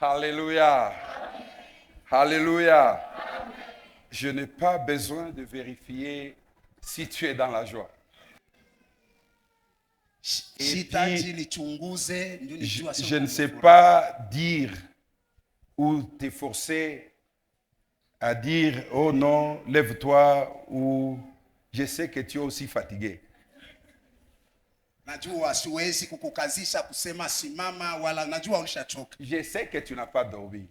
Alléluia. Alléluia. Je n'ai pas besoin de vérifier si tu es dans la joie. Et puis, je ne sais pas dire ou t'efforcer à dire « Oh non, lève-toi » ou « Je sais que tu es aussi fatigué ». Je sais que tu n'as pas dormi.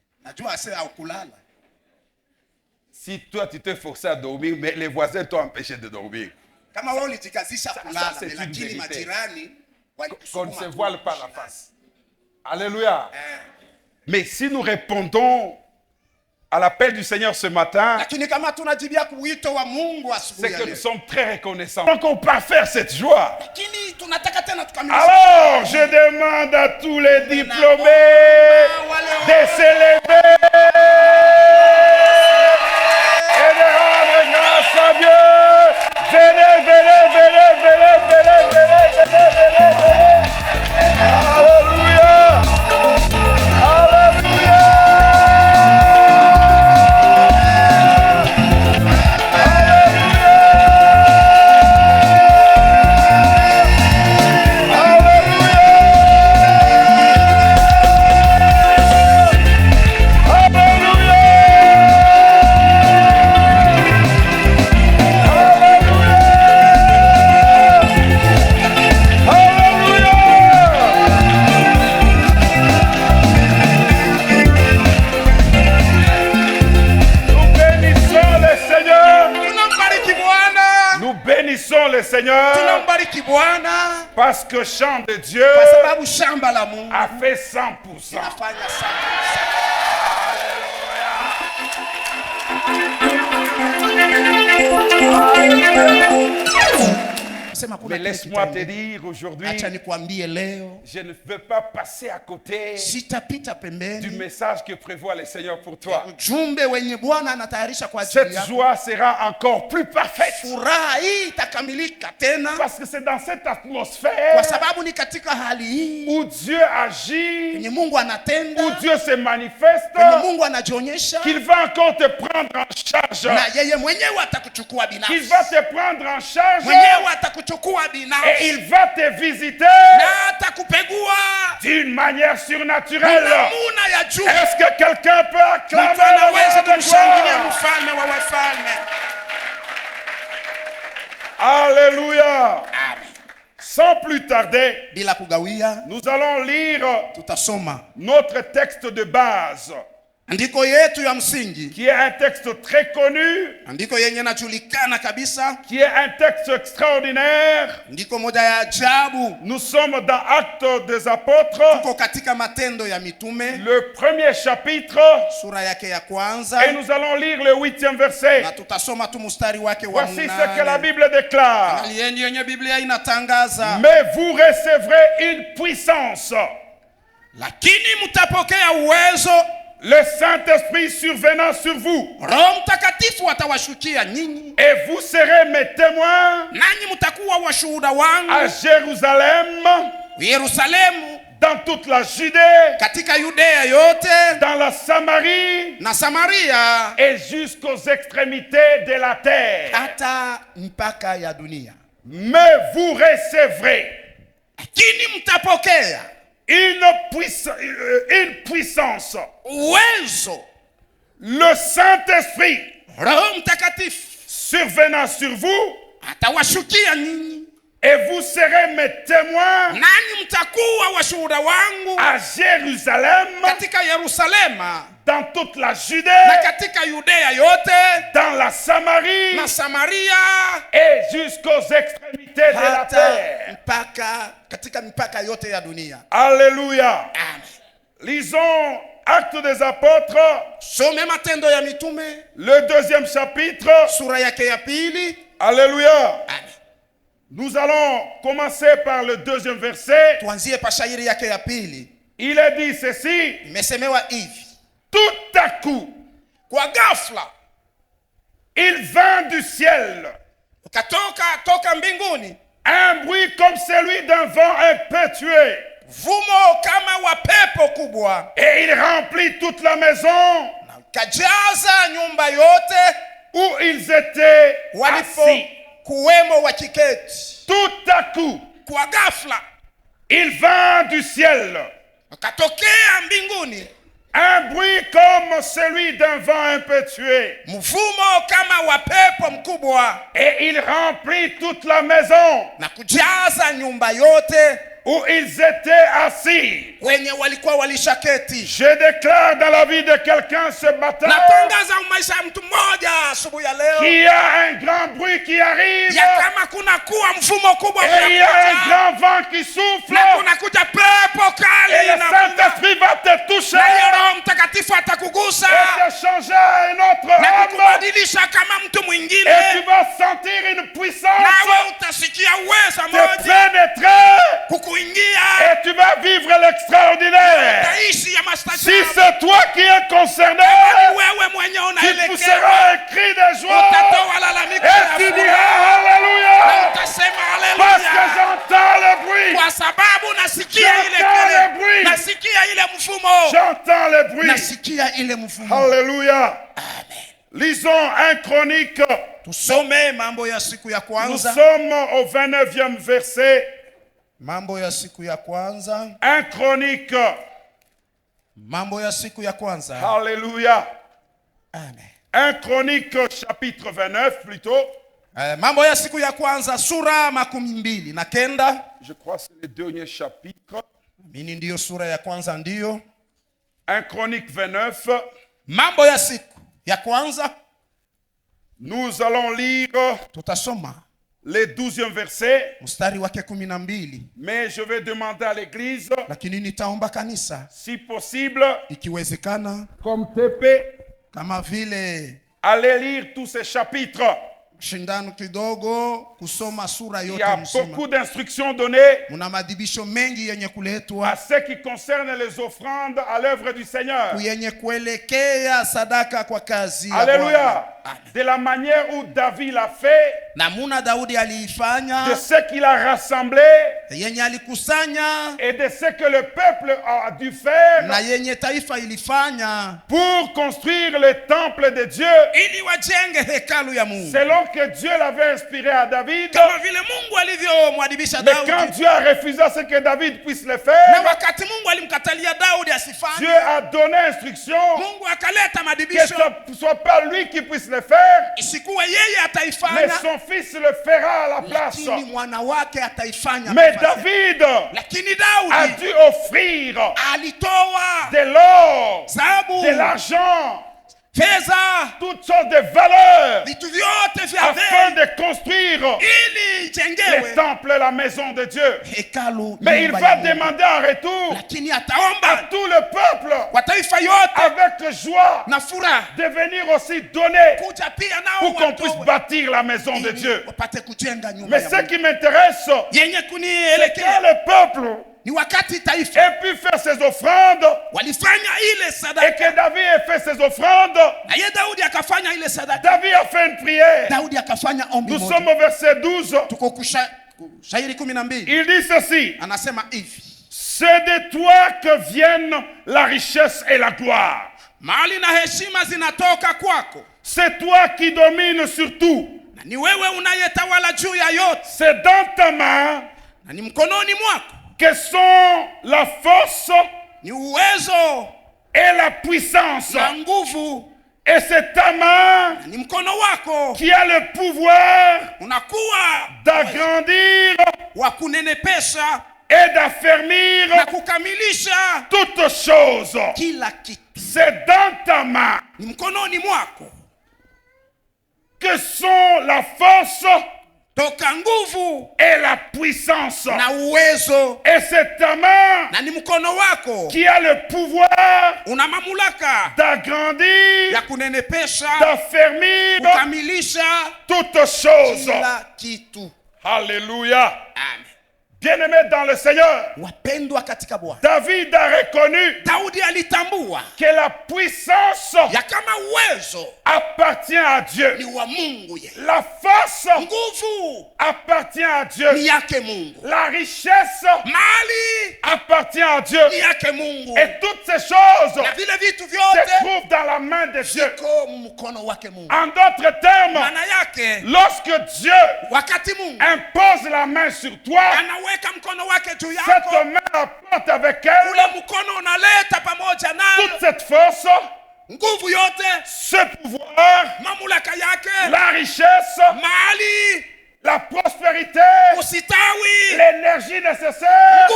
Si toi tu t'es forcé à dormir, mais les voisins t'ont empêché de dormir. Ça, c'est une vérité. Qu'on ne se voile pas la face. Alléluia. Mais si nous répondons à l'appel du Seigneur ce matin, c'est que nous sommes très reconnaissants. Donc on peut faire cette joie. Alors je demande à tous les diplômés de s'élever et de rendre grâce à Dieu. Venez, venez, venez, venez, venez, venez, venez, venez, venez. Alléluia. Alléluia. Le Seigneur, parce que chant de Dieu a fait 100%. Mais laisse-moi te dire aujourd'hui, je ne veux pas passer à côté du message que prévoit le Seigneur pour toi. Cette joie sera encore plus parfaite. Parce que c'est dans cette atmosphère où Dieu agit, où Dieu se manifeste, qu'il va encore te prendre en charge. Qu'il va te prendre en charge. Et il va te visiter d'une manière surnaturelle. Est-ce que quelqu'un peut acclamer le roi de gloire? Alléluia. Sans plus tarder, nous allons lire notre texte de base, andiko yetu ya msingi, qui est un texte très connu, andiko yenye najulikana kabisa, qui est un texte extraordinaire. Andiko moja ya ajabu. Nous sommes dans Actes des Apôtres, tuko katika matendo ya mitume, le premier chapitre, sura yake ya kwanza, et nous allons lire le 8e verset. Na tutasoma tu mstari wake wa 8. Voici ce que la Bible déclare. Angalieni yenye Biblia inatangaza. Mais vous recevrez une puissance, lakini mtapokea uwezo, le Saint-Esprit survenant sur vous, Roho Mtakatifu atawashukia nyinyi, et vous serez mes témoins, nanyi mtakuwa washuhuda wangu, à Jérusalem, Yerusalemu, dans toute la Judée, katika Yudea yote, dans la Samarie, na Samaria, et jusqu'aux extrémités de la terre. hata mpaka ya dunia. Mais vous recevrez, lakini mtapokea, une puissance, uwezo, le Saint-Esprit, Roho Mtakatifu, survenant sur vous, atawashukia nyinyi, et vous serez mes témoins, nanyi mtakuwa washuhuda wangu, à Jérusalem, katika Yerusalema, dans toute la Judée, na katika Yudea yote, dans la Samarie, na Samaria, et jusqu'aux extrémités de la terre. Mpaka katika mipaka yote ya dunia. Alléluia. Amen. Lisons Actes des Apôtres, some matendo ya mitume, le 2e chapitre, sura yake ya pili. Alléluia. Amen. Nous allons commencer par le 2e verset. Tuanzie pa shairi yake ya pili. Il est dit ceci: Imesemewa hivi, tout à coup, kwa ghafla, il vint du ciel ukatoka toka mbinguni un bruit comme celui d'un vent impétueux, Mvumo kama wa pepo kubwa. Et il remplit toute la maison. Kajaza nyumba yote où ils étaient assis. Kuwemo wakiketi. Tout à coup, kwa ghafla, il vint du ciel akatokea mbinguni un bruit comme celui d'un vent impétueux. Mvumo kama wa pepo mkubwa. Et il remplit toute la maison. Na kujaza nyumba yote où ils étaient assis. Wenye walikuwa walishaketi. Je déclare dans la vie de quelqu'un ce matin natangaza maisha ya mtu mmoja asubuhi ya leo qu'il y a un grand bruit qui arrive. Ya kama kuna kuwa mvumo kubwa et il y a un grand vent qui souffle. Na kuna kuja pepo kali. Et le Saint-Esprit va te toucher. Na Roho Mtakatifu atakugusa. Et te changer à un autre homme. Na kukubadilisha kama mtu mwingine. Et tu vas sentir une puissance. Na utasikia uwezo moja. Te pénétrer. Et tu vas vivre l'extraordinaire. Si c'est toi qui es concerné, tu pousseras un cri de joie et tu diras Alléluia. Parce que j'entends le bruit. J'entends le bruit. Alléluia. Lisons 1 Chronique. Nous sommes au 29e verset. Mambo ya siku ya kwanza. 1 Chronique. Mambo ya siku ya kwanza. Alléluia. Amen. 1 Chronique chapitre 29 plutôt. Mambo ya siku ya kwanza sura 29. Je crois que c'est le dernier chapitre. Mimi ndio sura ya kwanza ndio. 1 Chronique 29. Mambo ya siku ya kwanza. Nous allons lire tutasoma le 12e verset. Mstari wake 12. Mais je vais demander à l'église, lakini nitaomba kanisa, si possible, ikiwezekana, comme TP, kama vile, allez lire tous ces chapitres. Shindano kidogo kusoma sura yote mzima. Il y a beaucoup d'instructions données. Muna madibisho mengi yenye kuletwa à ce qui concerne les offrandes à l'œuvre du Seigneur. Yenye kuelekea sadaka kwa kazi. Alléluia. De la manière où David l'a fait. Namuna Daudi aliifanya. De ce qu'il a rassemblé. Yenye alikusanya. Et de ce que le peuple a dû faire. Na yenye taifa ilifanya. Pour construire le temple de Dieu. Ili wajenge hekalu ya Mungu. Selon que Dieu l'avait inspiré à David. Kama vile Mungu alivyomwadibisha Daudi. Mais quand Dieu a refusé à ce que David puisse le faire. Na wakati Mungu alimkatalia Daudi asifanye. Dieu a donné instruction. Mungu akaleta madibisho. Que ce ne soit pas lui qui puisse le faire. Isikuwe yeye ataifanya. Mais son fils le fera à la place. Lakini mwana wake ataifanya. Mais David lakini Daudi a dû offrir alitoa de l'or, zahabu, de l'argent, fedha, toutes sortes de valeurs vitu vyote vya afin de construire ili jengewe le temple, la maison de Dieu. Hekalu. Mais il va demander en retour lakini ataomba à tout le peuple kwa taifa yote avec joie na furaha de venir aussi donner kuja pia nao pour qu'on puisse bâtir la maison de Dieu. wapate kujenga nyumba. Mais ce qui m'intéresse, yenye c'est kunielekea que le peuple ni wakati taifa ait pu faire ses offrandes walifanya ile sadaka et que David ait fait ses offrandes. na yeye Daudi akafanya ile sadaka. David a fait une prière. Daudi akafanya ombi moja. Nous sommes au verset 12. Tuko Shairi 12. Il dit ceci. Anasema hivi. C'est de toi que viennent la richesse et la gloire. Mali na heshima zinatoka kwako. C'est toi qui domines sur tout. Na ni wewe unayetawala juu ya yote. C'est dans ta main na ni mkononi mwako que sont la force ni uwezo et la puissance. Na nguvu. Et c'est ta main na ni mkono wako qui a le pouvoir unakuwa d'agrandir wa kunenepesha et d'affermir na kukamilisha toutes choses. Kila kitu. C'est dans ta main ni mkononi mwako que sont la force toka nguvu et la puissance. Na uwezo. Et c'est ta main na ni mkono wako qui a le pouvoir una mamlaka d'agrandir, ya kunenepesha, d'affermir kukamilisha toutes choses. Kila kitu. Alléluia. Amen. Bien-aimé dans le Seigneur, David a reconnu que la puissance appartient à Dieu. La force appartient à Dieu. La richesse appartient à Dieu. Et toutes ces choses se trouvent dans la main de Dieu. En d'autres termes, lorsque Dieu impose la main sur toi, cette main apporte avec elle toute cette force, ce pouvoir, la richesse, la prospérité, l'énergie nécessaire.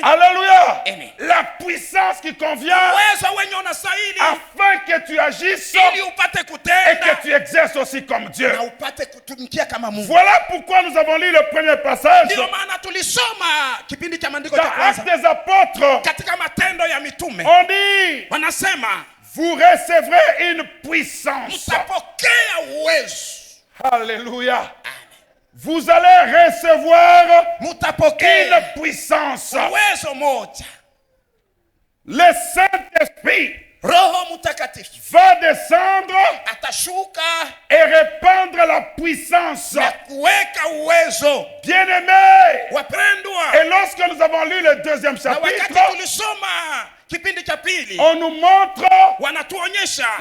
Alléluia. La puissance qui convient afin que tu agisses et que tu exerces aussi comme Dieu. Voilà pourquoi nous avons lu le premier passage dans Actes des Apôtres. On dit, vous recevrez une puissance. Alléluia. Vous allez recevoir une puissance. Le Saint-Esprit va descendre et répandre la puissance. Bien-aimés, et lorsque nous avons lu le deuxième chapitre, on nous montre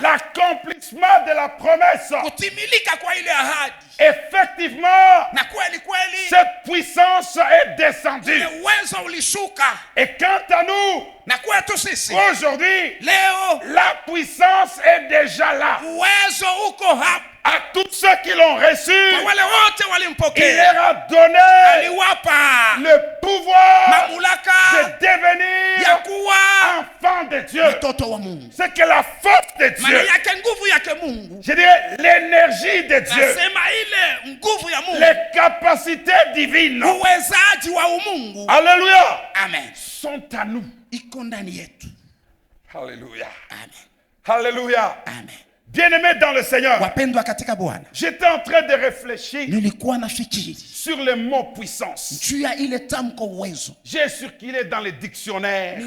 l'accomplissement de la promesse. Effectivement, cette puissance est descendue. Et quant à nous, aujourd'hui, la puissance est déjà là. À tous ceux qui l'ont reçu, il leur a donné le pouvoir de devenir enfant de Dieu. C'est que la force de Dieu, je dirais l'énergie de Dieu, les capacités divines, alléluia, sont à nous. Alléluia. Alléluia. Bien-aimé dans le Seigneur, j'étais en train de réfléchir sur le mot puissance. J'ai circulé dans les dictionnaires.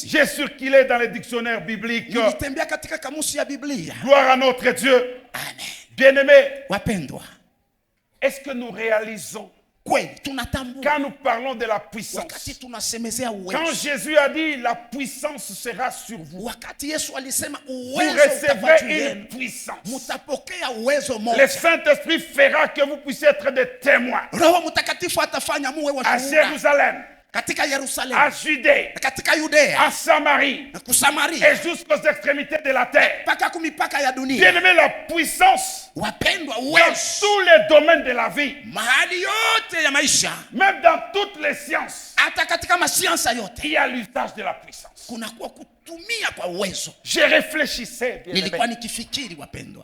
J'ai circulé dans les dictionnaires bibliques. Gloire à notre Dieu. Bien-aimé, est-ce que nous réalisons quand nous parlons de la puissance, quand Jésus a dit la puissance sera sur vous, vous recevrez une puissance. Le Saint-Esprit fera que vous puissiez être des témoins à Jérusalem, à Judée, à Samarie, et jusqu'aux extrémités de la terre. Bien-aimé, la puissance dans tous les domaines de la vie, même dans toutes les sciences, il y a l'usage de la puissance. Je réfléchissais,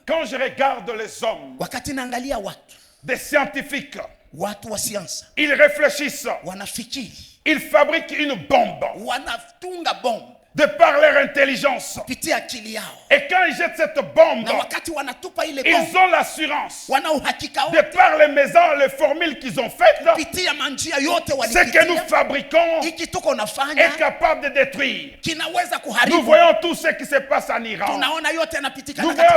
quand je regarde les hommes, des scientifiques, ils réfléchissent, ils fabriquent une bombe de par leur intelligence. Et quand ils jettent cette bombe, ils ont l'assurance de par les maisons, les formules qu'ils ont faites, ce que nous fabriquons est capable de détruire. Nous voyons tout ce qui se passe en Iran. Nous voyons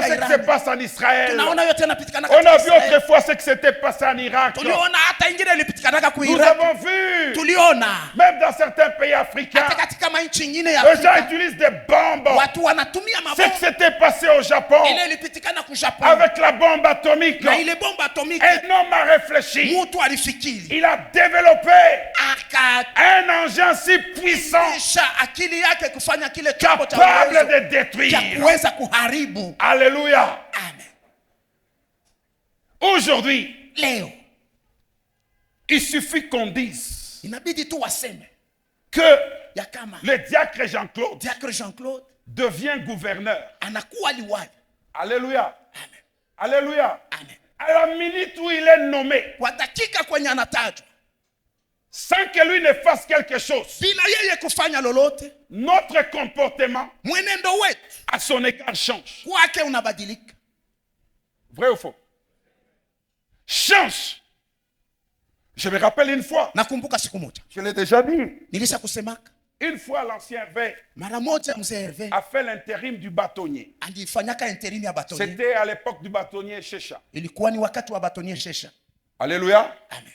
ce qui se passe en Israël. On a vu autrefois ce qui s'était passé en Irak. Nous avons vu, même dans certains pays africains, les gens utilisent des bombes. Ce qui s'était passé au Japon avec la bombe atomique, un homme a réfléchi. Il a développé un engin si puissant capable de détruire. Alléluia. Aujourd'hui, il suffit qu'on dise que le diacre Jean-Claude devient gouverneur. Alléluia. Alléluia. À la minute où il est nommé, sans que lui ne fasse quelque chose, notre comportement à son égard change. Vrai ou faux? Change. Je me rappelle une fois. Nakumbuka siku moja. Je l'ai déjà dit. Nilisha kusemaka. Une fois, l'ancien Hervé a fait l'intérim du bâtonnier. C'était à l'époque du bâtonnier Shesha. Alléluia. Amen.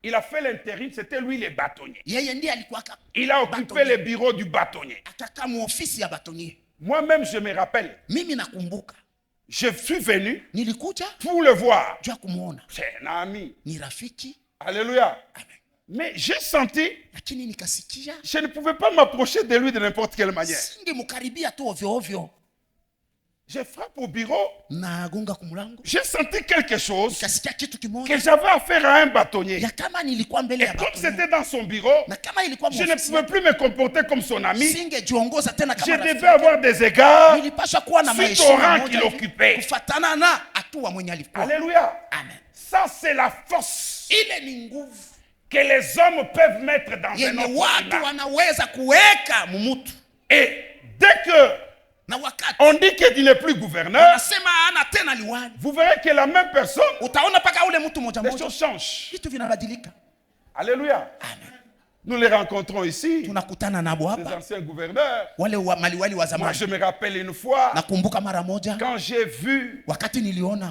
Il a fait l'intérim, c'était lui le bâtonnier. Il a occupé le bureau du bâtonnier. Moi-même, je me rappelle. Je suis venu pour le voir. C'est un ami. Alléluia. Amen. Mais j'ai senti, je ne pouvais pas m'approcher de lui de n'importe quelle manière. Je frappe au bureau, j'ai senti quelque chose que j'avais affaire à un bâtonnier. Et comme c'était dans son bureau, je ne pouvais plus me comporter comme son ami. Je devais avoir des égards suite au rang qu'il occupait. Alléluia. Amen. Ça, c'est la force que les hommes peuvent mettre dans un autre humain. Et dès que on dit que tu n'es plus gouverneur, vous verrez que la même personne, les choses changent. Alléluia. Amen. Nous les rencontrons ici, les anciens gouverneurs. Moi, je me rappelle une fois, quand j'ai vu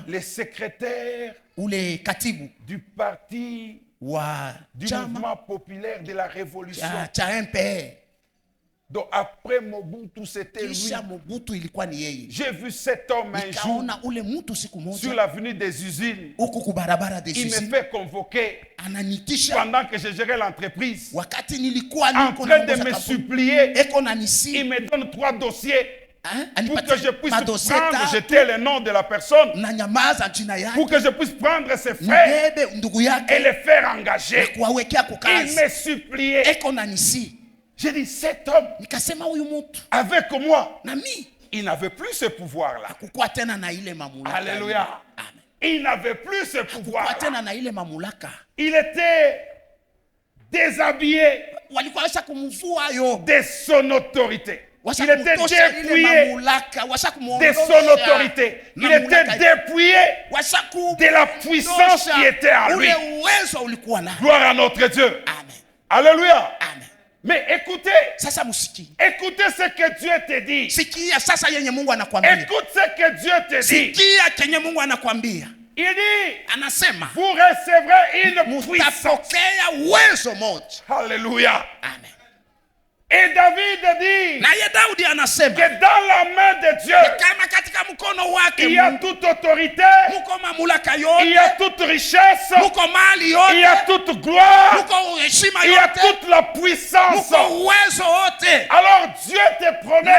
les secrétaires du parti du mouvement populaire de la révolution. Donc après Mobutu, c'était lui. J'ai vu cet homme un jour sur l'avenue des usines. Il me fait convoquer pendant que je gérais l'entreprise. En train de me supplier, il me donne 3 dossiers. Pour que je puisse prendre, jeter le nom de la personne, pour que je puisse prendre ses frères et les faire engager. Il me suppliait. J'ai dit, cet homme, avec moi, il n'avait plus ce pouvoir-là. Alléluia. Il n'avait plus ce pouvoir. Il était déshabillé de son autorité. Il était dépouillé de son autorité. Il était dépouillé de la puissance qui était en lui. Gloire à notre Dieu. Amen. Alléluia. Mais écoutez, écoutez ce que Dieu te dit. Écoute ce que Dieu te dit. Il dit, vous recevrez une puissance. Alléluia. Amen. Et David dit que dans la main de Dieu, il y a toute autorité, il y a toute richesse, il y a toute gloire, il y a toute la puissance. Alors Dieu te promet,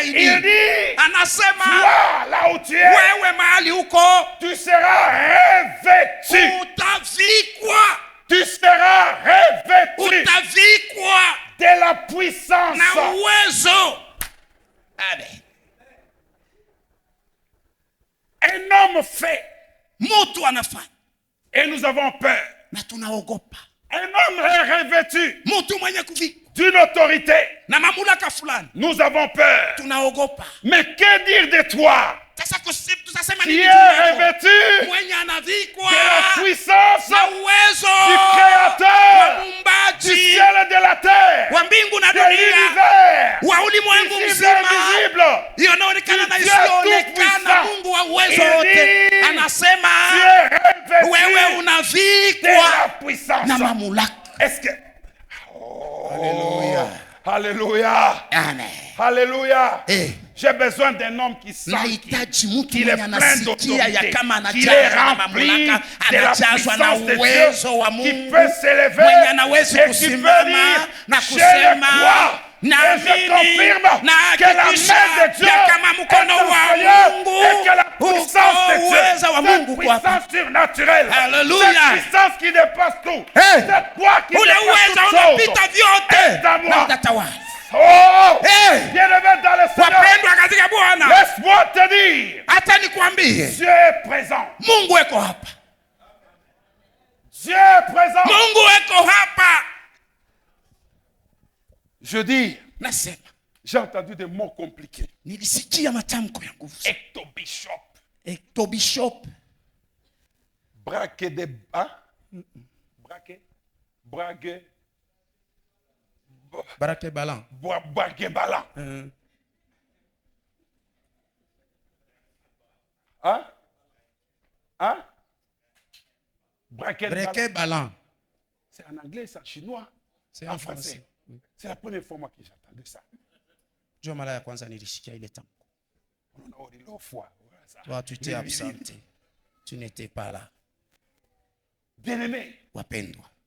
il dit, toi, là où tu es, tu seras revêtu. Tu seras revêtu de la puissance. Amen. Un homme fait. Et nous avons peur. Un homme est revêtu d'une autorité. Nous avons peur. Mais que dire de toi qui est revêtu de la puissance du Créateur du ciel et de la terre, de l'univers, invisible, du Dieu tout-puissant. Il dit, tu es revêtu de la puissance. Est-ce que... Alléluia. Alléluia. Amen. Alléluia. J'ai besoin d'un homme qui sent qu'il est plein d'autorité, qu'il est rempli de la puissance de Dieu, qui peut s'élever et qui peut dire, je le crois. Et je confirme que la main de Dieu est au et que la puissance de Dieu, cette puissance surnaturelle, cette puissance qui dépasse tout, cette toi qui dépasse toute chose, est à moi. Oh, bien-aimé dans le Seigneur, laisse-moi te dire, Dieu est présent. Dieu est présent. Je dis, j'ai entendu des mots compliqués. Ectobishop. Braque des... Hein? Braquet-ballant. Braquet-ballant. Hein? Hein? Braquet-ballant. C'est en anglais, c'est en chinois. C'est en français. Oui. C'est la première fois moi que j'entendais ça. Toi, tu t'es absenté. Tu n'étais pas là. Bien-aimé,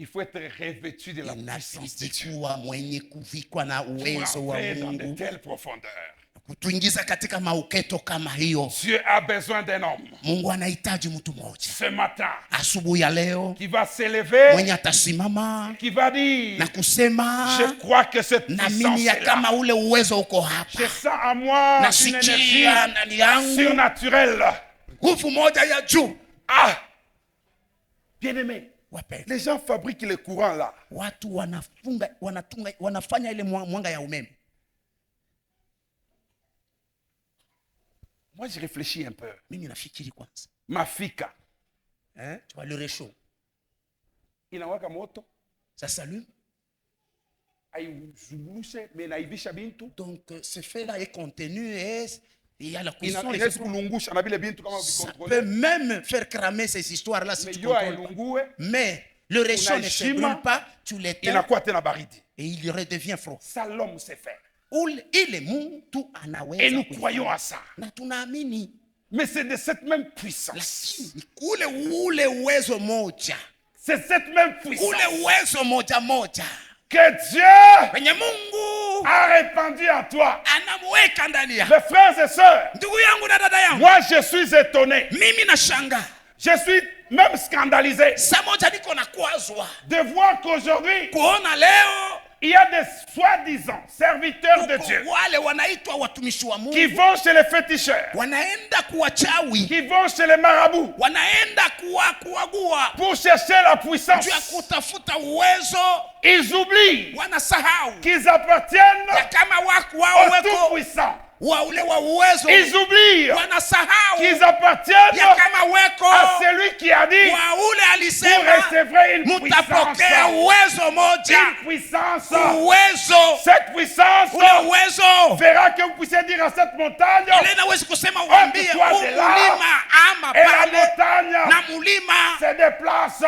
il faut être revêtu de la puissance de Dieu pour entrer dans de telles profondeurs. Dieu a besoin d'un homme ce matin qui va s'élever, qui va dire, je crois que cette puissance est là. Je sens à moi une énergie surnaturelle. Ah! Bien-aimé, les gens fabriquent les courants là. Moi, je réfléchis un peu. Ma fika. Hein? Tu vois le réchaud. Inawaka moto. Ça s'allume. Donc, ce fait-là est contenu et il y a la cuisson. Ça peut même faire cramer ces histoires-là si tu comprends. Mais le réchaud ne se brûle pas, tu l'éteins et il redevient froid. Ça, l'homme sait faire. Et nous croyons à ça. Mais c'est de cette même puissance. C'est cette même puissance que Dieu a répandu en toi. Mes frères et sœurs, moi je suis étonné. Je suis même scandalisé de voir qu'aujourd'hui il y a des soi-disant serviteurs de Dieu qui vont chez les féticheurs, qui vont chez les marabouts pour chercher la puissance. Ils oublient qu'ils appartiennent au Tout-Puissant. Ils oublient qu'ils appartiennent à celui qui a dit pour recevoir une puissance. Cette puissance fera que vous puissiez dire à cette montagne, ôte-toi de là, et la montagne se déplace.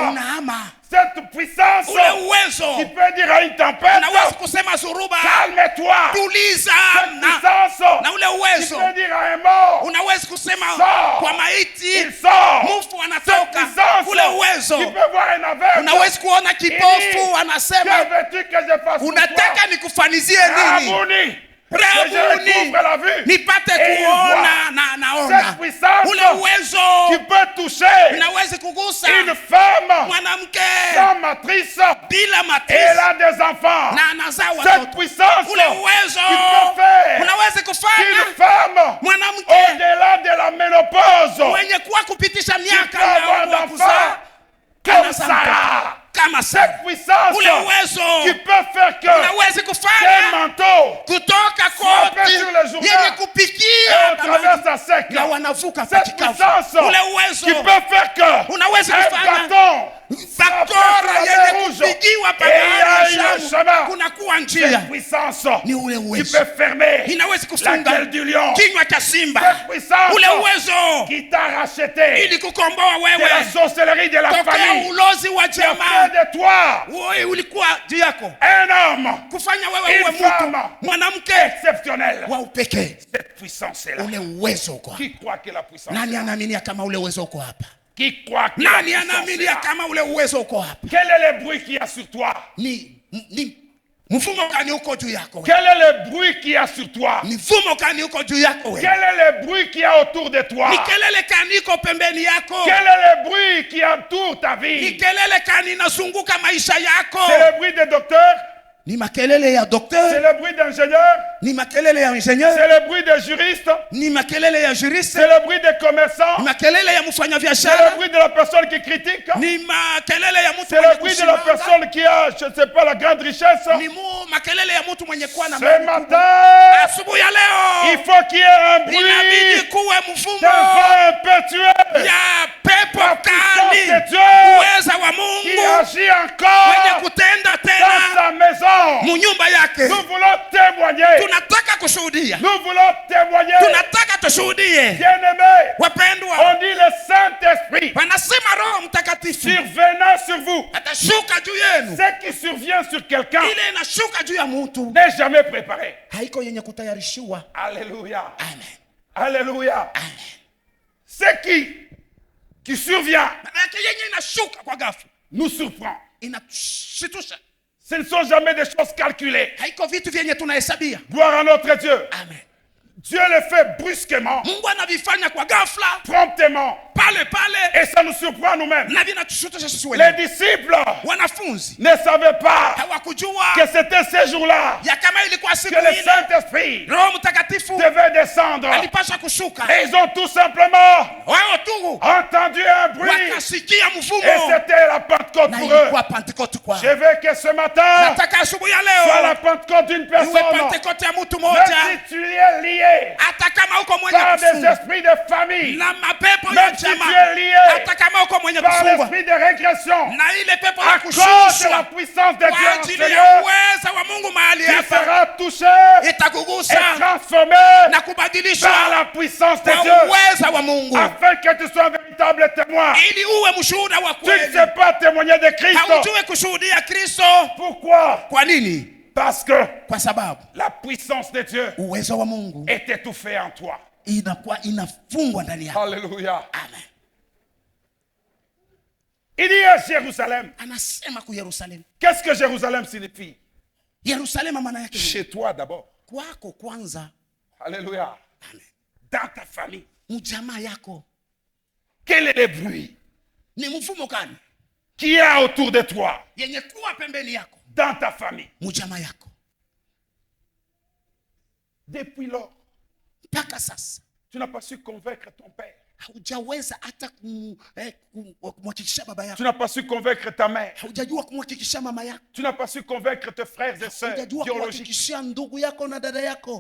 Cette puissance qui peut dire à une tempête, calme-toi. Cette puissance qui peut dire à un mort, sors. Il sort. Cette puissance qui peut voir un aveugle, il dit, que veux-tu que je fasse pour toi? nipate kuona naona. Cette puissance ule uwezo qui peut toucher unaweza kugusa une femme mwanamke sans matrice bila matrice, et elle a des enfants. na anazaa Cette watoto. puissance Ule uwezo qui peut faire unaweza kufanya qu'une femme mwanamke au-delà de la ménopause mwenye kuwa kupitisha miaka peut avoir ya kuzaa comme Sarah. kama Cette puissance ule uwezo qui peut faire que unaweza tes kufanya manteaux kutoka frappés koti sur le journal yenye et kupikia on traverse à sec. na wanavuka Cette puissance ule uwezo qui peut faire que unaweza un kufanya bâton bakora yenye kupigiwa et il y a un pale chemin. kuna kuwa njia Cette puissance ni ule qui uwezo peut fermer inaweza la kufunga gueule du lion. kinywa cha simba. Cette puissance Ule uwezo qui t'a racheté ili kukomboa de la wewe sorcellerie de la tokea famille. ulozi wa Qui a fait jamaa. de toi Wewe ulikuwa juu yako un homme kufanya wewe uwe Une mtu femme. mwanamke exceptionnel. wa upekee. Cette puissance est là. Ule uwezo uko hapa. Qui croit que la puissance Nani est là? anaaminia kama ule uwezo uko hapa? Qui croit que la Nani puissance est anaaminia là? kama ule uwezo uko hapa? Quel est le bruit qu'il y a sur toi? Ni mfumo gani uko juu yako wewe? Quel est le bruit qu'il y a sur toi? Ni mfumo gani uko juu yako wewe? Quel est le bruit qu'il y a autour de toi? Ni kelele gani iko pembeni yako? Quel est le bruit qui entoure ta Ni vie? kelele gani inazunguka maisha yako? C'est le bruit des docteurs? Ni makelele ya C'est docteur? le bruit d'ingénieurs? Ni makelele ya ingenieur? C'est le bruit des juristes? Ni makelele ya juriste? C'est le bruit des commerçants? Ni makelele ya mfanya C'est le biashara? bruit de la personne qui critique? Ni makelele ya mtu C'est mwenye le bruit de la kusimama? personne qui a, je ne sais pas, la grande richesse? Ni makelele ya mtu mwenye kuwa na Ce mali? matin, Asubuhi ya leo il faut qu'il y ait un inabidi bruit kuwe de mfumo vent impétueux ya pepo La puissance kali, de Dieu uweza wa qui Mungu agit en Bien-aimés, on dit le Saint-Esprit survenant sur vous. Ce qui survient sur quelqu'un n'est jamais préparé. Alléluia. Amen. Alléluia. Amen. Ce qui survient nous surprend. Ce ne sont jamais des choses calculées. Gloire à notre Dieu. Amen. Dieu le fait brusquement, promptement, et ça nous surprend nous-mêmes. Les disciples ne savaient pas que c'était ces jours-là que le Saint-Esprit devait descendre. Et ils ont tout simplement entendu un bruit, et c'était la Pentecôte pour eux. Je veux que ce matin soit la Pentecôte d'une personne. Même si tu es lié par des esprits de famille, même si tu es lié par l'esprit de régression, à cause de la puissance de Dieu, tu seras touché et transformé par la puissance de Dieu, afin que tu sois un véritable témoin. Tu ne sais pas témoigner de Christ. Pourquoi? Parce que la puissance de Dieu est étouffée en toi. Alléluia. Amen. Il dit à Jérusalem. Qu'est-ce que Jérusalem signifie? Chez toi d'abord. Alléluia. Amen. Dans ta famille. Quel est le bruit qui est autour de toi? Dans ta famille. Depuis lors, tu n'as pas su convaincre ton père. Tu n'as pas su convaincre ta mère. Tu n'as pas su convaincre tes frères et sœurs biologiques.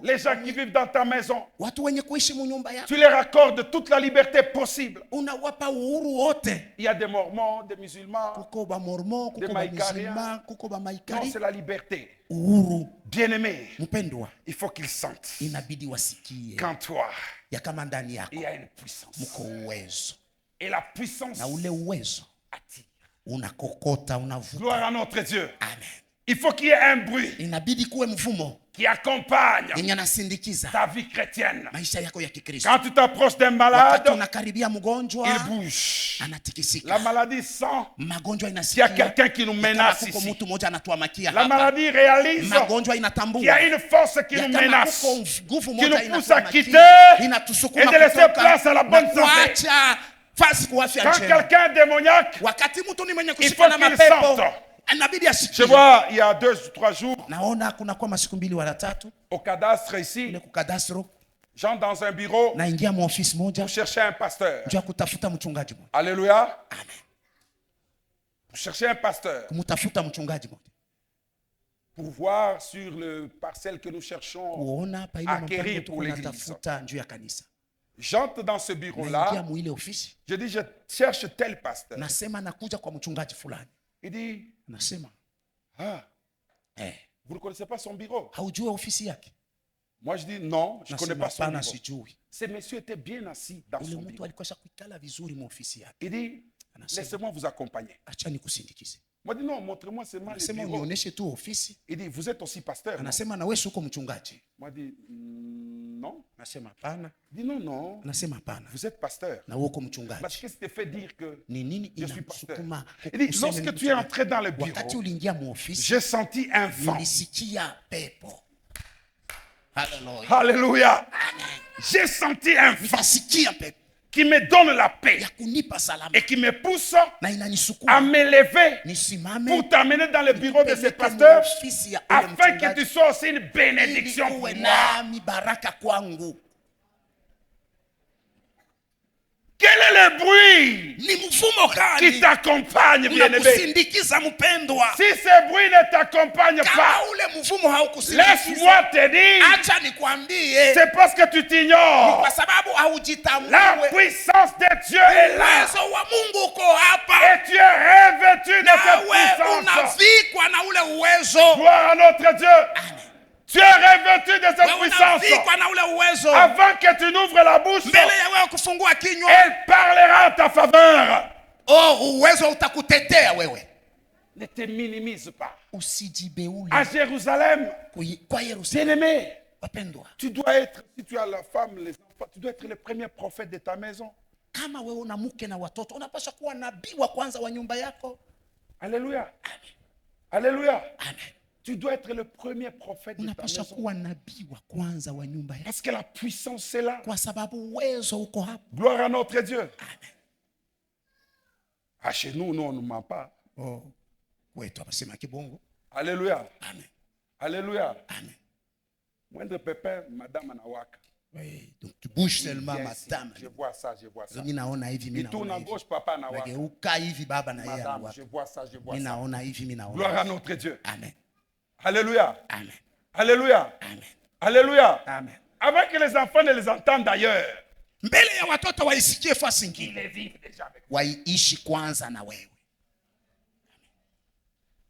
Les gens qui vivent dans ta maison. Tu leur accordes toute la liberté possible. Il y a des Mormons, des musulmans, des Maïkariens. Non, c'est la liberté. Bien-aimé, il faut qu'ils sentent qu'en toi, il y a une puissance. Et la puissance attire. Gloire à notre Dieu. Amen. Il faut qu'il y ait un bruit qui accompagne ta vie chrétienne. Quand tu t'approches d'un malade, il bouge. La maladie sent qu'il y a quelqu'un qui nous menace ici. La maladie réalise qu'il y a une force qui nous menace, qui nous pousse à quitter et de laisser place à la bonne santé. Quand quelqu'un est démoniaque, il faut qu'il sente. Je vois, il y a 2 ou 3 jours, au cadastre ici, j'entre dans un bureau pour chercher un pasteur. Alléluia. Pour chercher un pasteur. Pour voir sur le parcelle que nous cherchons à acquérir pour l'église. J'entre dans ce bureau-là. Je dis, je cherche tel pasteur. Il dit, vous ne connaissez pas son bureau? Moi je dis non, je ne connais pas son bureau. Ce monsieur était bien assis dans son bureau. Il dit, laissez-moi vous accompagner. Moi je dis non, montrez-moi seulement le bureau. Il dit, vous êtes aussi pasteur? Moi je dis non. Il dit non, vous êtes pasteur. Parce qu'est-ce qui te fait dire que je suis pasteur? Il dit, lorsque tu es entré dans le bureau, j'ai senti un vent. Alléluia. J'ai senti un vent qui me donne la paix et qui me pousse à m'élever pour t'amener dans le bureau de ce pasteur afin que tu sois aussi une bénédiction pour moi. Quel est le bruit qui t'accompagne, bien-aimé? Si ce bruit ne t'accompagne pas, laisse-moi te dire, c'est parce que tu t'ignores. La puissance de Dieu est là. Et tu es revêtu de cette puissance. Gloire à notre Dieu. Tu es revêtu de cette puissance. Avant que tu n'ouvres la bouche, elle parlera en ta faveur. Ne te minimise pas. À Jérusalem, bien-aimé, tu dois être, si tu as la femme, les enfants, tu dois être le premier prophète de ta maison. Alléluia. Alléluia. Tu dois être le premier prophète de ta maison. Parce que la puissance est là. Gloire à notre Dieu. Ah, chez nous, on ne ment pas. Alléluia. Amen. Alléluia. Amen. Moindre pépin, madame Anawaka. Oui, donc tu bouges seulement, madame. Je vois ça, je vois ça. Il tourne à gauche, papa Anawaka. Madame, je vois ça, je vois ça. Gloire à notre Dieu. Amen. Alléluia. Amen. Alléluia. Amen. Alléluia. Amen. Avant que les enfants ne les entendent d'ailleurs, mbele ya watoto waisikie fasi ils ingine, les vivent déjà avec. waiishi kwanza na wewe.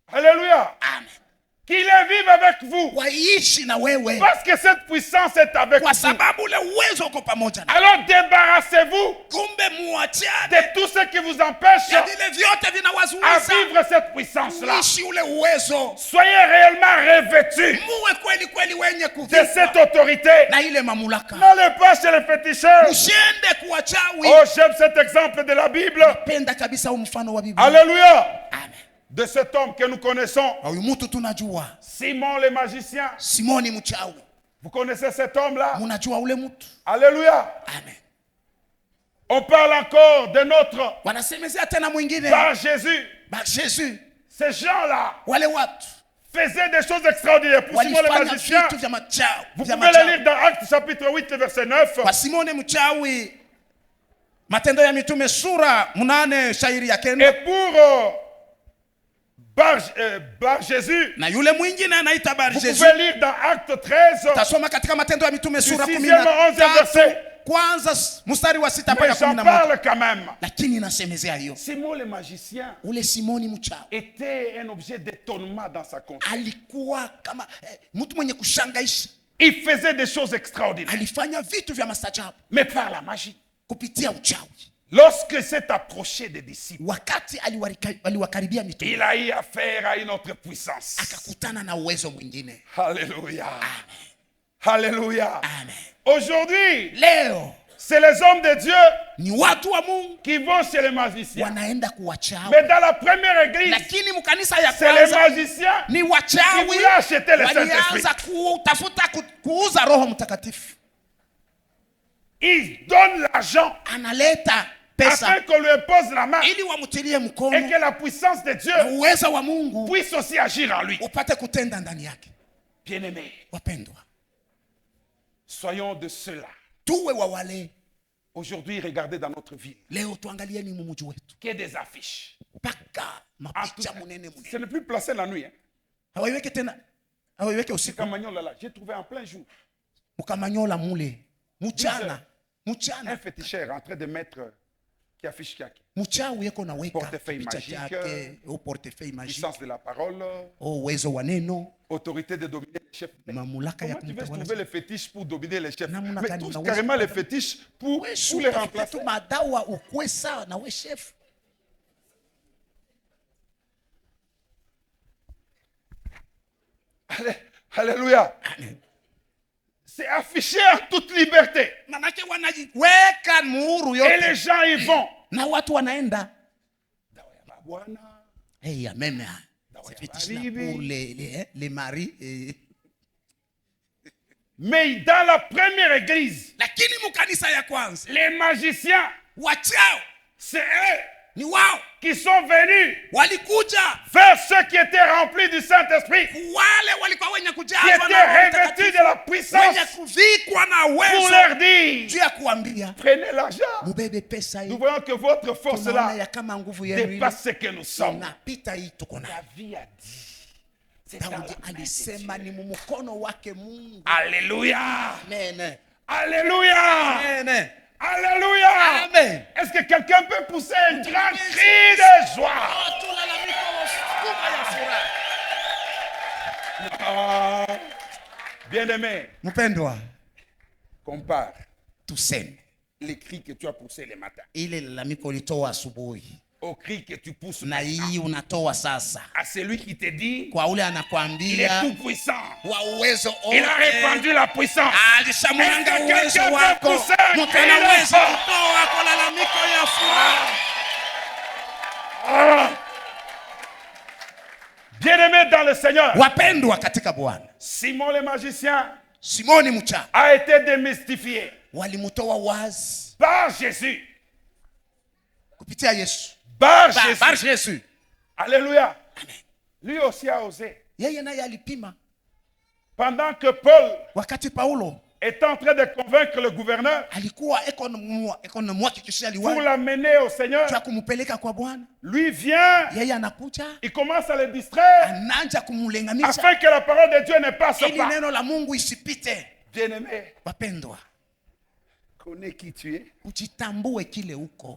Alléluia. Amen. Qu'ils les vivent avec vous. Waiishi na wewe. Parce que cette puissance est avec Kwa vous. sababu ule uwezo uko pamoja na. Alors débarrassez-vous Kumbe muachane de tout ce qui vous empêche ya vile vyote à vinawazuiza vivre cette puissance-là. kuishi ule uwezo. Soyez réellement revêtus Muwe kweli kweli wenye de kuvikwa cette autorité. na ile mamlaka. N'allez pas chez les féticheurs. Usiende kuwachawi. Oh, j'aime cet exemple de la Bible. Penda kabisa huu mfano wa Biblia. Alléluia. Amen. De cet homme que nous connaissons, Huyu mtu tunajua, Simon le magicien. Simoni mchawi. Vous connaissez cet homme-là? Munajua ule mtu. Alléluia. Amen. On parle encore de notre Wanasemezea tena mwingine. Bar Jésus. Ba Jésus. Ces gens-là Wale watu faisaient des choses extraordinaires. Pour Simon le walifanya magicien, vitu vya machawi. vous pouvez le lire dans Actes chapitre 8, verset 9. Kwa Simoni mchawi, Matendo ya Mitume sura 8 shairi ya kenda. Et pour Bar Jésus, Na yule mwingine anaita Bar vous Jésus. pouvez lire dans Actes 13, Tasoma katika Matendo ya Mitume sura du 6e au 11e 13 verset. kwanza mstari wa 6 mpaka Mais j'en 11. parle quand même. Lakini nasemezea hiyo. Simon le magicien Ule Simoni mchawi était un objet d'étonnement dans sa conscience. alikuwa kama mtu mwenye kushangaisha. Il faisait des choses extraordinaires, Alifanya vitu vya mastajabu mais par la magie. kupitia uchawi. Lorsque s'est approché des disciples, Wakati aliwakaribia mitume, il a eu affaire à une autre puissance. akakutana na uwezo mwingine. Alléluia. Amen. Alléluia. Amen. Aujourd'hui, Leo c'est les hommes de Dieu ni watu wa Mungu qui vont chez les magiciens. wanaenda kuwachawi. Mais dans la première église, Lakini mkanisa ya c'est les kwanza magiciens ni qui wachawi voulaient acheter le Saint-Esprit. walianza kutafuta kuuza Roho Mtakatifu. Ils donnent l'argent Analeta pesa afin qu'on lui impose la main ili wamtilie et mkono que la puissance de Dieu na uwezo wa Mungu puisse aussi agir en lui. upate kutenda ndani yake. Bien-aimés, Wapendwa, soyons de ceux-là. tuwe wa wale. Aujourd'hui, regardez dans notre ville. Leo tuangalieni mumuji wetu, Qu'il y ait des affiches. mpaka En tout mapicha cas, munene ce munene n'est plus placé la nuit. Hein. hawaiweke tena, hawaiweke usiku. Camagnola là, j'ai trouvé en plein jour Ukamanyola mule mchana, un mchana féticheur en train de mettre qui affiche qui mchawi yeko naweka Portefeuille picha magique, chake au portefeuille magique, puissance de la parole, au uwezo wa neno, autorité de dominer les chefs. mamlaka ya Comment tu veux kumtawala. trouver les fétiches pour dominer les chefs? Namna Mais gani tous unaweza carrément les kupata- fétiches pour Wewe les remplacer. tu madawa ukwe sawa na we chef. Alléluia. C'est affiché en toute liberté. Manake wanajiweka muhuru Et yote les gens y vont. na watu wanaenda. Bwana, Hey, amen. C'est ya fétiche là maribi. pour les maris. mais dans la première église, Lakini mukanisa ya kwanza les magiciens, wachao c'est eux ni wao qui sont venus walikuja, vers ceux qui étaient remplis du Saint-Esprit, wale walikuwa wenye qui kujazwa na étaient Roho revêtus Mtakatifu, de la wenye puissance, kuvikwa na pour uwezo leur dire, juu ya kuambia prenez l'argent. mubebe pesa Nous hii. voyons que votre force Tunaona là ya kama nguvu yenu ile dépasse ce que nous sommes. inapita hii tuko nayo. David a dit, c'est dans la Daudi main de alisema Dieu. ni mumukono wake Mungu. Alléluia. Amen. Alléluia. Amen. Alléluia. Amen. Est-ce que quelqu'un peut pousser un grand cri de joie? Tulalamika wa furaha ya furaha. Ah. Bien-aimé, compare les cris que tu as poussés le matin au cri que tu pousses à celui qui te dit il est tout puissant, il a répandu la puissance. Est-ce que quelqu'un peut pousser un cri fort? Bien-aimé dans le Seigneur, Simon le magicien a été démystifié par Jésus. Par Jésus. Alléluia. Amen. Lui aussi a osé. Pendant que Paul est en train de convaincre le gouverneur pour l'amener au Seigneur, lui vient, il commence à le distraire afin que la parole de Dieu ne passe pas. Bien-aimé, connais qui tu es.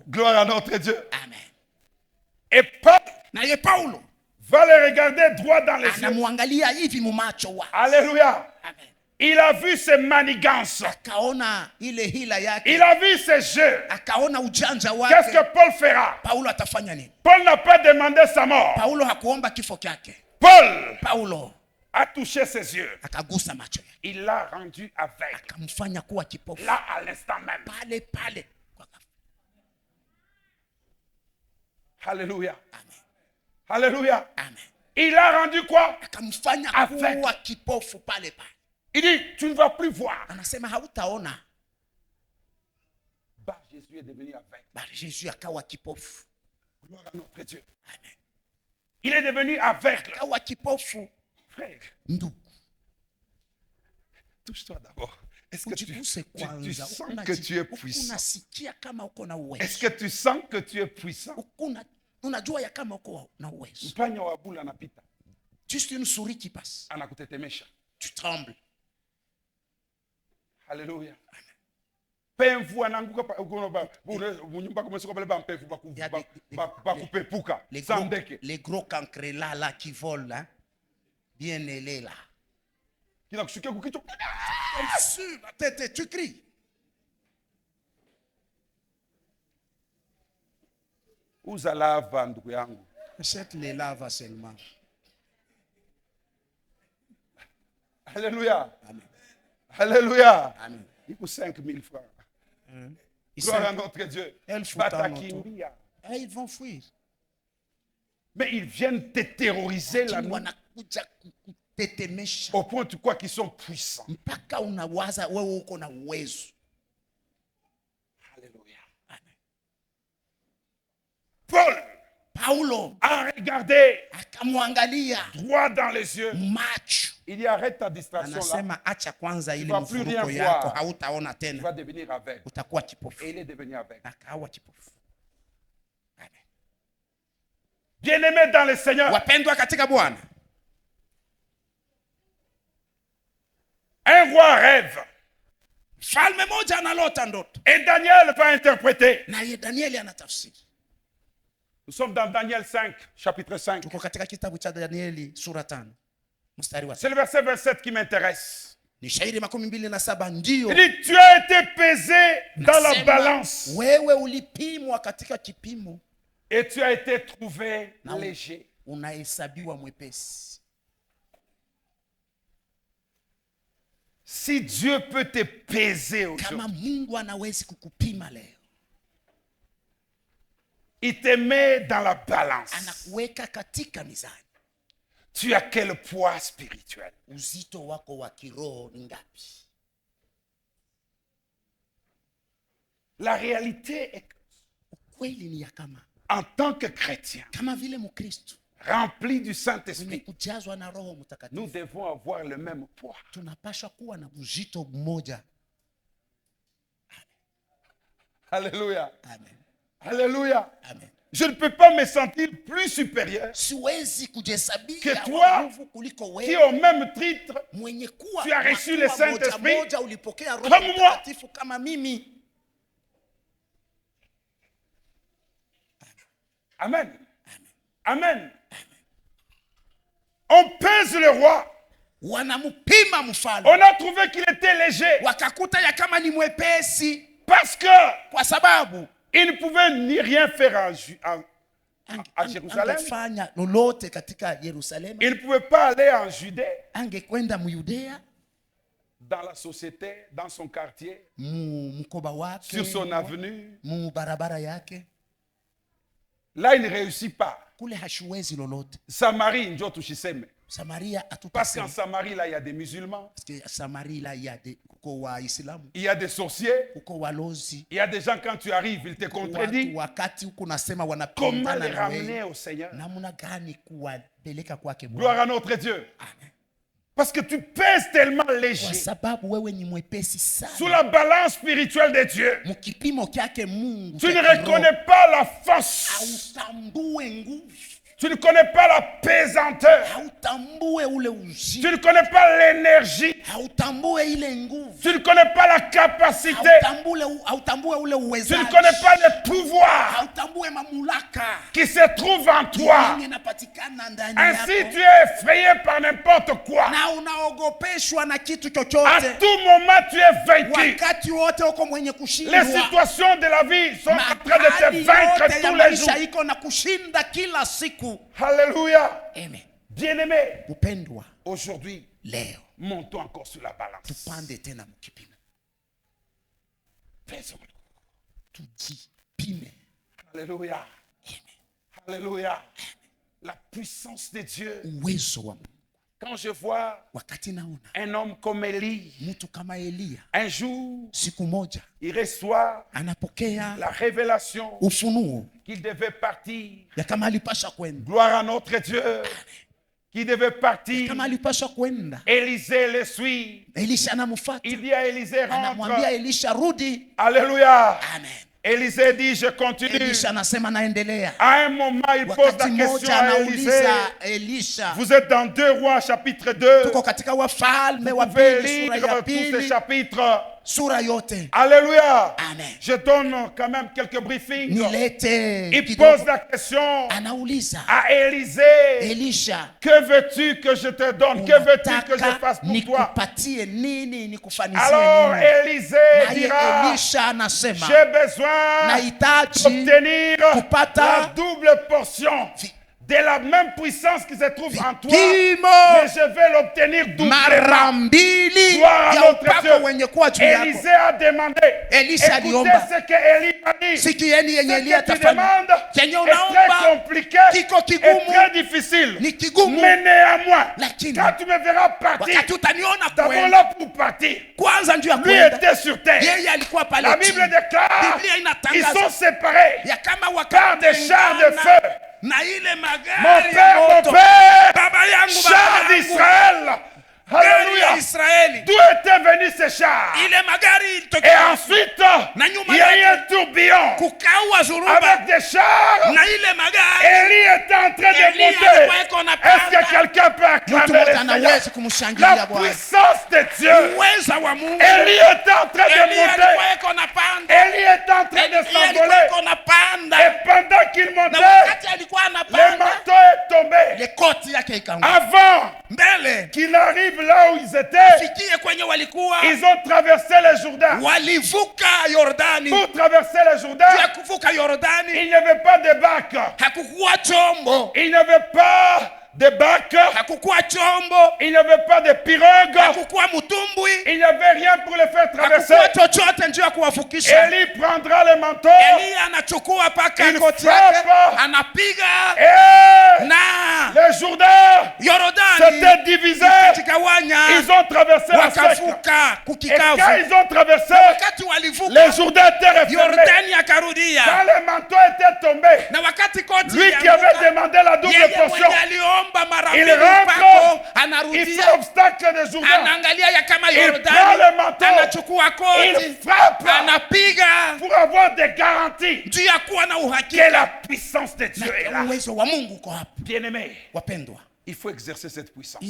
Gloire à notre Dieu. Amen. Et Paul va le regarder droit dans les yeux. Alléluia. Amen. Il a vu ses manigances. Il a vu ses jeux. Qu'est-ce que Paul fera? Paul n'a pas demandé sa mort. Paul a touché ses yeux. Il l'a rendu aveugle. Là, à l'instant même. Alléluia. Amen. Alléluia. Amen. Il a rendu quoi? Aveugle. Il dit, tu ne vas plus voir. Bah, Jésus est devenu aveugle. Gloire à notre Dieu. Amen. Il est devenu aveugle. Frère, touche-toi d'abord. Est-ce que tu sens que tu es puissant? Est-ce que tu sens que tu es puissant? Mpanya wa bula anapita. Juste une souris qui passe. Anakutetemesha. Tu trembles. Alléluia. Pemvu ananguka munyumba komesoko pale ba mpevu bakupepuka. Les gros cancrets là qui volent là. Bien ailés là. Qui n'a kushukia kukichwa. Sur la tête, tu cries. Uza lava ndugu yangu. Achète les lavas seulement. Alléluia. Amen. Alléluia. Amen. Il coûte 5 000 francs. Gloire à notre Dieu. Ils vont fuir. Mais ils viennent te terroriser la nuit. Au point tu crois qu'ils sont puissants. Alléluia. Paul a regardé droit dans les yeux. Il dit arrête ta distraction là. Tu ne vas plus rien voir. Tu vas devenir aveugle. Et il est devenu aveugle. Bien-aimé dans le Seigneur. Un roi rêve. Et Daniel va interpréter. Nous sommes dans Daniel 5, chapitre 5. C'est le verset 27 qui m'intéresse. Il dit, tu as été pesé dans la balance. Et tu as été trouvé léger. Si Dieu peut te peser aujourd'hui, il te met dans la balance. Tu as quel poids spirituel? La réalité est que, en tant que chrétien, rempli du Saint-Esprit, nous devons avoir le même poids. Alléluia. Amen. Alléluia. Amen. Je ne peux pas me sentir plus supérieur que toi qui au même titre tu as reçu le Saint-Esprit comme moi. Amen. Amen. On pèse le roi. On a trouvé qu'il était léger. Parce que il ne pouvait ni rien faire à Jérusalem. Il ne pouvait pas aller en Judée. Dans la société, dans son quartier, sur son avenue. Là, il ne réussit pas. Samarie, njo tushiseme. Parce qu'en Samarie, là, il y a des musulmans. Il y a des sorciers. Il y a des gens, quand tu arrives, ils te contredisent. Comment les ramener au Seigneur? Gloire à notre Dieu. Amen. Parce que tu pèses tellement léger sous la balance spirituelle de Dieu. Tu ne reconnais pas la force. Tu ne connais pas la pesanteur. Tu ne connais pas l'énergie. Tu ne connais pas la capacité. Tu ne connais pas le pouvoir qui se trouve en toi. Ainsi tu es effrayé par n'importe quoi. À tout moment tu es vaincu. Les situations de la vie sont en train de te vaincre tous les jours. Alléluia. Amen. Bien-aimé, aujourd'hui, montons encore sur la balance. Alléluia. Alléluia. La puissance de Dieu. Quand je vois un homme comme Élie, un jour, il reçoit la révélation qu'il devait partir. Gloire à notre Dieu. Qu'il devait partir. Élisée le suit. Il dit à Élisée, rentre. Alléluia. Amen. Élisée dit, je continue. À un moment, il pose la question à Élisée. Vous êtes dans 2 Rois, chapitre 2. Vous pouvez lire tous ces chapitres. Alléluia. Amen. Je donne quand même quelques briefings. Il pose la question à Élisée. Que veux-tu que je te donne? Que veux-tu que je fasse pour toi? Alors Élisée dira, j'ai besoin d'obtenir la double portion de la même puissance qui se trouve en toi, mais je vais l'obtenir doublement. Gloire à notre Dieu. Élisée a demandé. Écoutez ce que Élie a dit. Ce que tu demandes est très compliqué et très difficile. Mais néanmoins, quand tu me verras partir, d'abord là pour partir, lui était sur terre. La Bible déclare qu'ils sont séparés par des chars de feu. Mon père, char d'Israël. Alléluia. D'où était venu ce char? Et ensuite, il y a eu un tourbillon avec des chars. Élie était en train de monter. Est-ce que quelqu'un peut acclamer le Seigneur? La puissance de Dieu. Élie était en train de monter. Élie était en train de s'envoler. Et pendant qu'il montait, le manteau est tombé. Avant qu'il arrive là où ils étaient, ils ont traversé le Jourdain. Pour traverser le Jourdain, il n'y avait pas de bac. Il n'y avait pas de bac. Il n'y avait pas de pirogue. Il n'y avait rien pour les faire traverser. Élie prendra le manteau. Il frappe. Et le Jourdain s'était divisé. Ils ont traversé la sec. Et quand ils ont traversé, le Jourdain était refermé. Quand le manteau était tombé, lui qui avait demandé la double portion, il rentre, il fait obstacle de Jourdain. Il prend le manteau, il frappe pour avoir des garanties que la puissance de Dieu est là. Bien-aimé, il faut exercer cette puissance.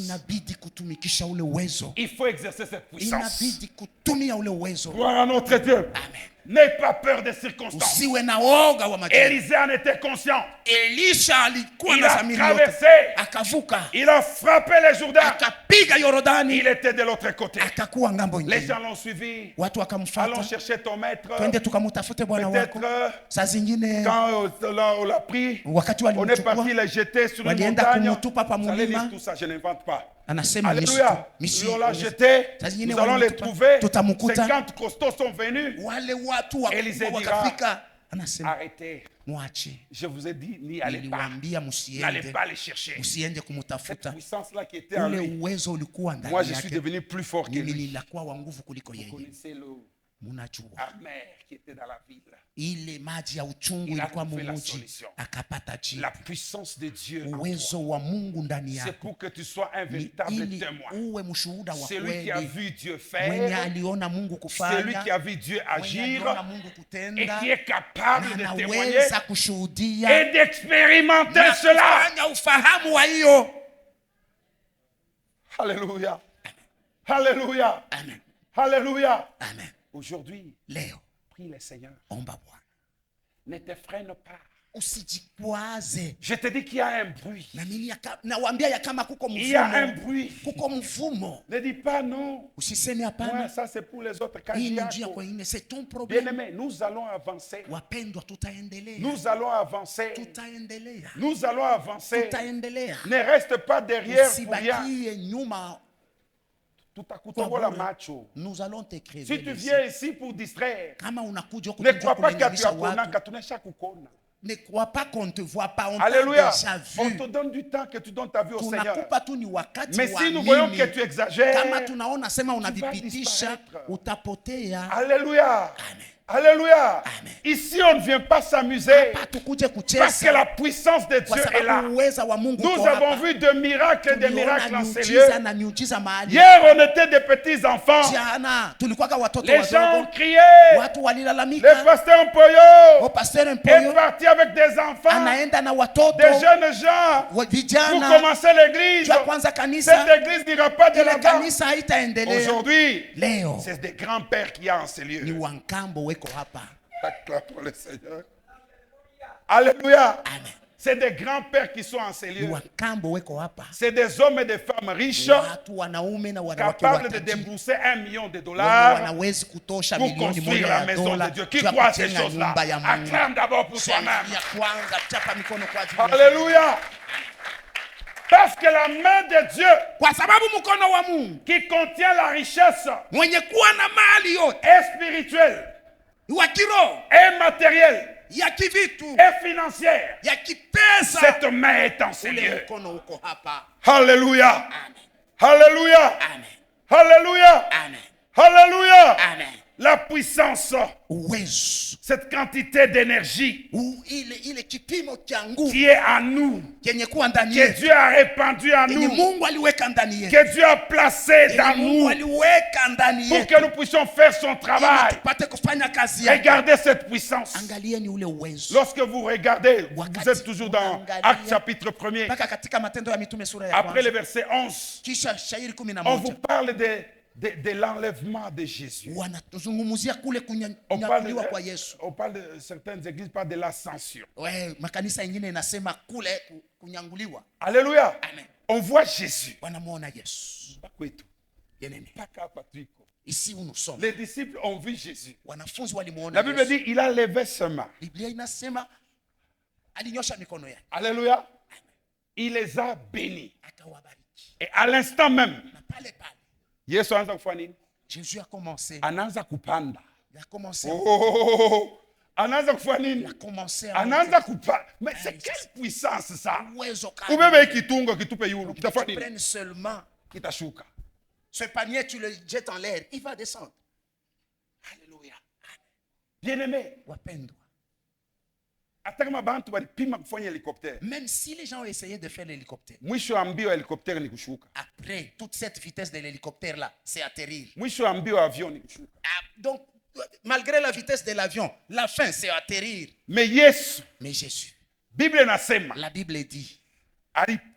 Il faut exercer cette puissance. Gloire à notre Dieu. Amen. N'aie pas peur des circonstances. Élisée en était conscient. Il a traversé. Il a frappé le Jourdain. Il était de l'autre côté. Les gens l'ont suivi. Allons chercher ton maître. Peut-être quand on l'a pris, on est parti les jeter sur une montagne. Vous allez lire tout ça, je n'invente pas. Alléluia. On l'a jeté. Nous allons les trouver. 50 costauds sont venus. Élisée dira, arrêtez. Je vous ai dit, n'y allez pas. N'allez pas les chercher. Cette puissance-là qui était en lui. Moi, je suis devenu plus fort que lui. Vous connaissez l'eau amère qui était dans la ville. Ile maji ya uchungu ilikuwa mumuji, akapata jibu. La puissance de Dieu uwezo wa Mungu ndani yako. C'est pour que tu sois un véritable témoin. Uwe mshuhuda wa kweli. Celui qui a vu Dieu faire. Mwenye aliona Mungu kufanya. Celui qui a vu Dieu agir. Mungu kutenda. Et qui est capable de témoigner. Kushuhudia. Et d'expérimenter cela. Kufanya ufahamu wa hiyo. Alléluia. Alléluia. Amen. Alléluia. Amen. Aujourd'hui, leo, prie le Seigneur. Omba Bwana. Ne te freine pas. Usijikwaze. Je te dis qu'il y a un bruit. Nawaambia ya kama kuko mvumo. Il y a un bruit. Kuko mvumo. Ne dis pas non. Usiseme hapana. Ouais, ça c'est pour les autres. C'est ton problème. Bien-aimé, nous allons avancer. Wapendwa, tutaendelea. Nous allons avancer. Tutaendelea. Nous allons avancer. Tutaendelea. Ne reste pas derrière pour rien. Nyuma. Nous allons te créer. Si tu viens ici pour distraire, ne crois pas que tu as connu. Ne crois pas qu'on ne te voit pas. On Alléluia. Déjà vu. On te donne du temps que tu donnes ta vie au Seigneur. Mais si nous voyons que tu exagères, tu vas disparaître. Alléluia. Amen. Alléluia. Amen. Ici, on ne vient pas s'amuser. Parce que la puissance de Dieu est là. Nous avons vu de miracles et de miracles en ces lieux. Hier, on était des petits enfants. Les gens ont crié. Le pasteur Mpoyo est parti avec des enfants, des jeunes gens, pour commencer l'église. Cette église n'ira pas de là-bas. Aujourd'hui, c'est des grands-pères qui y a en ces lieux. Acclame pour le Seigneur. Alléluia. Amen. C'est des grands-pères qui sont en ces lieux. C'est des hommes et des femmes riches capables de débourser $1 million pour construire la maison de Dieu. Qui croit à ces choses-là? Acclame d'abord pour toi-même. Alléluia. Parce que la main de Dieu qui contient la richesse est spirituelle et matérielle et financière. Cette main est en ces lieux. Alléluia. Alléluia. Alléluia. Alléluia. La puissance, cette quantité d'énergie qui est en nous, que Dieu a répandu en nous, que Dieu a placé dans nous pour que nous puissions faire son travail. Regardez cette puissance. Lorsque vous regardez, vous êtes toujours dans Actes chapitre 1er. Après le verset 11, on vous parle de l'enlèvement de Jésus. On parle de certaines églises, parlent de l'ascension. Alléluia. Amen. On voit Jésus. Ici où nous sommes. Les disciples ont vu Jésus. La Bible dit il a levé ses mains. Alléluia. Il les a bénis. Et à l'instant même, Jésus a commencé. Anaanza kupanda. Il a commencé. Anaanza kufanya nini? Il a commencé. Anaanza kupanda. Mais c'est quelle puissance ça? Ubebe kitungo kitupe yulu. Kitafanya nini? Prenne seulement. Kitashuka. Ce panier tu le jettes en l'air, il va descendre. Alléluia. Bien-aimé. Wapendwa. Même si les gens ont essayé de faire l'hélicoptère, après toute cette vitesse de l'hélicoptère là, c'est atterrir. Donc, malgré la vitesse de l'avion, la fin c'est atterrir. Mais Jésus, la Bible dit,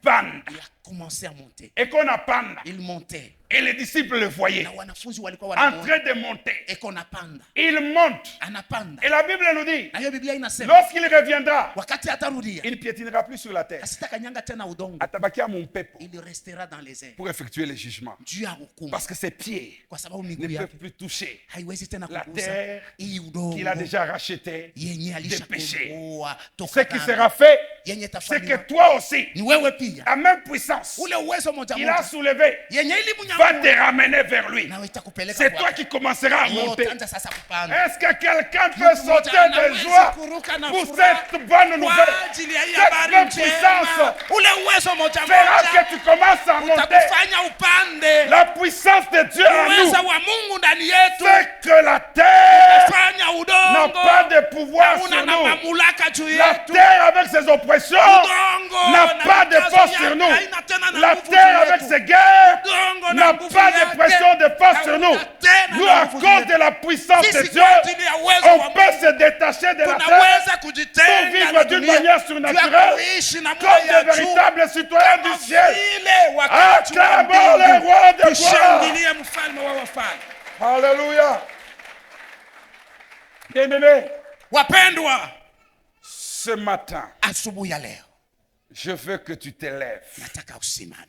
panne. Il a commencé à monter. Et qu'on a panne. Il montait. Et les disciples le voyaient Na wanafunzi en walikuwa train wanaona. de monter. Eko napanda. Il monte. Anapanda. Et la Bible nous dit, Na hiyo Biblia inasema lorsqu'il reviendra, wakati atarudia il ne piétinera plus sur la terre. asitakanyanga tena udongo. Atabakia mon peuple Il restera dans les airs. pour effectuer les jugements. Juu ya hukumu. Parce que ses pieds Kwa sababu ne miguu peuvent yake plus toucher haiwezi tena la kugusa terre hii udongo qu'il a déjà rachetée yenye des péchés. alishakomboa Ce toka qui dhambi. sera fait, Yenye c'est tafanywa que toi aussi, ni wewe pia la même puissance ule uwezo moja qu'il a moja soulevé yenye va ilimunyangua te ramener vers lui. nawe itakupeleka C'est kwake. toi qui commenceras à monter. Utaanza sasa kupanda. Est-ce que quelqu'un peut Mtu sauter mmoja de anaweza joie kuruka na pour furaha cette bonne nouvelle? kwa ajili ya hii Cette habari bonne njema. puissance Ule uwezo moja fera moja que tu commences à monter. utakufanya upande. La puissance de Dieu en nous Uwezo wa Mungu ndani yetu fait que la terre fanya n'a udongo pas de pouvoir una sur na nous. mamlaka juu La yetu. terre avec ses oppressions Udongo n'a na pas de mikazo force yake sur nous. haina tena na La nguvu terre juu avec yetu. ses guerres Udongo na n'a nguvu pas de yake pression de force sur nous. hauna tena Nous, na à nguvu cause yetu. de la puissance de Sisi Dieu, kwa ajili ya uwezo wa on Mungu peut se détacher de la terre tunaweza pour kujitenga vivre na d'une dunia manière juu surnaturelle ya kuishi na comme moyo ya de juu véritables citoyens kama du ciel. vile wakati wa Acclamons le mbingu. roi de gloire. Tushangilie mfalme wa wafalme. Alléluia. Bien-aimés, Wapendwa, ce matin, asubuhi ya leo je veux que tu t'élèves, nataka usimame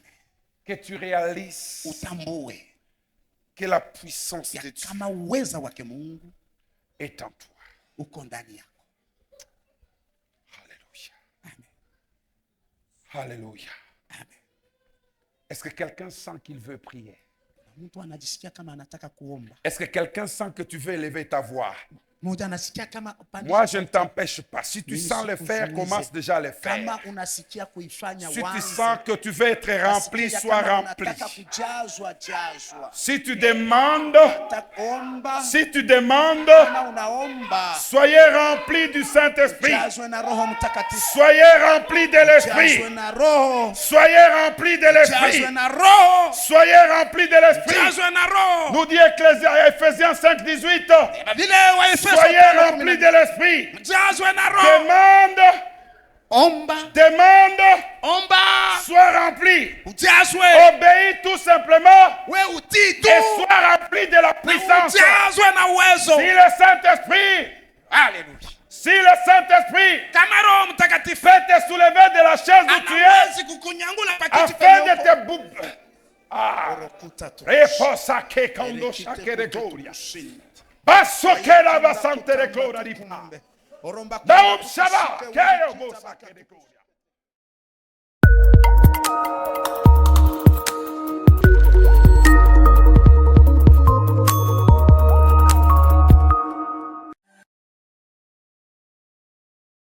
que tu réalises utambue que la puissance ya de Dieu kama uweza wake Mungu est en toi. uko ndani yako. Alléluia. Amen. Alléluia. Amen. Est-ce que quelqu'un sent qu'il veut prier? Mtu anajisikia kama anataka kuomba. Est-ce que quelqu'un sent que tu veux élever ta voix? Mmoja anasikia kama upandishe Moi, je ne sauti. t'empêche pas. Si tu Mimi sens le faire, sikuzuizi. commence déjà à le faire. Kama unasikia kuifanya Si tu wanza. sens que tu veux être rempli, Unasikia sois kama rempli. unataka kujazwa, jazwa. Si tu demandes, Utaomba si tu demandes, kama unaomba soyez remplis du Saint-Esprit. jazwe na Roho Mtakatifu. Soyez remplis de Jazwe l'Esprit. na Roho. Soyez remplis de l'Esprit. Jazwe na Roho. Soyez remplis de l'Esprit. Jazwe na Roho. Nous dit Ephésiens 5:18. Vile Waefeso Soyez 5:18. remplis de l'Esprit. Jazwe na Roho. Demande, Omba. demande, Omba. sois rempli. Ujazwe. Obéis tout simplement We utii tu. et sois rempli de la puissance. Ujazwe na uwezo. Si le Saint-Esprit, Haleluya. si le Saint-Esprit Kama Roho Mtakatifu fait te soulever de la chaise où tu es, anawezi kukunyangula pakiti afin de penye te bouger. Ah, uko. reposa che quando shake de gloria. Basso che la basante de gloria di pa. Oromba Daum shaba, che yo bosa che de gloria.